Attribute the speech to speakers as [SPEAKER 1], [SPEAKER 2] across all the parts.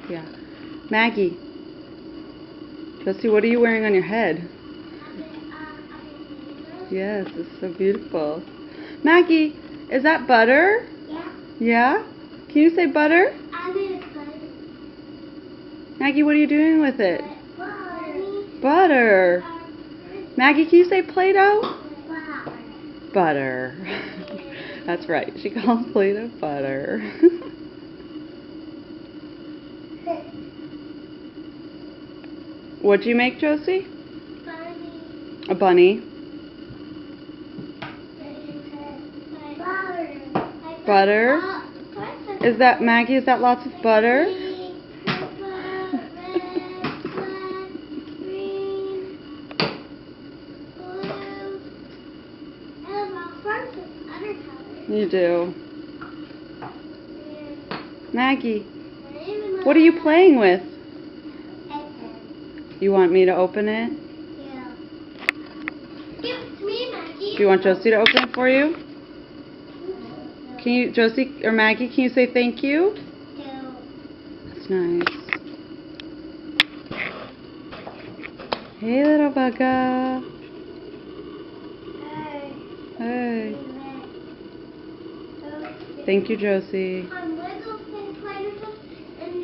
[SPEAKER 1] Yeah. Maggie. Josie, what are you wearing on your head? Yes, it's so beautiful. Maggie, is that butter?
[SPEAKER 2] Yeah.
[SPEAKER 1] Yeah? Can you say butter?
[SPEAKER 2] I made it butter.
[SPEAKER 1] Maggie, what are you doing with it?
[SPEAKER 2] Butter.
[SPEAKER 1] Butter. Maggie, can you say Play-Doh?
[SPEAKER 2] Butter.
[SPEAKER 1] Butter. That's right. She calls Play-Doh butter. What'd you make, Josie?
[SPEAKER 2] Bunny.
[SPEAKER 1] A bunny. Butter. Is that, Maggie, is that lots of butter? You do. Maggie, what are you playing with? You want me to open it?
[SPEAKER 2] Yeah. Give it to me, Maggie.
[SPEAKER 1] Do you want Josie to open it for you? Can you, Josie or Maggie, can you say thank you?
[SPEAKER 2] Yeah.
[SPEAKER 1] That's nice. Hey, little bugger. Hey. Thank you, Josie.
[SPEAKER 2] On Wiggles and Play-Doh, and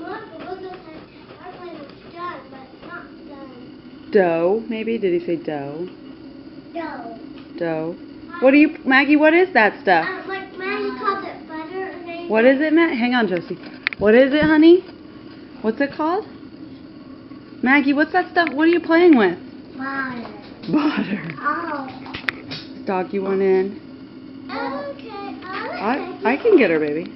[SPEAKER 2] look, the Wiggles said our Play-Doh's done, but it's not done.
[SPEAKER 1] Dough, maybe? Did he say dough?
[SPEAKER 2] No.
[SPEAKER 1] Dough. What do you, Maggie, what is that stuff?
[SPEAKER 2] Like Maggie called it butter. And
[SPEAKER 1] What is it, Matt? Hang on, Josie. What is it, honey? What's it called? Maggie, what's that stuff? What are you playing with?
[SPEAKER 2] Butter.
[SPEAKER 1] Butter.
[SPEAKER 2] Oh.
[SPEAKER 1] Doggy one in.
[SPEAKER 2] Okay.
[SPEAKER 1] I can get her, baby.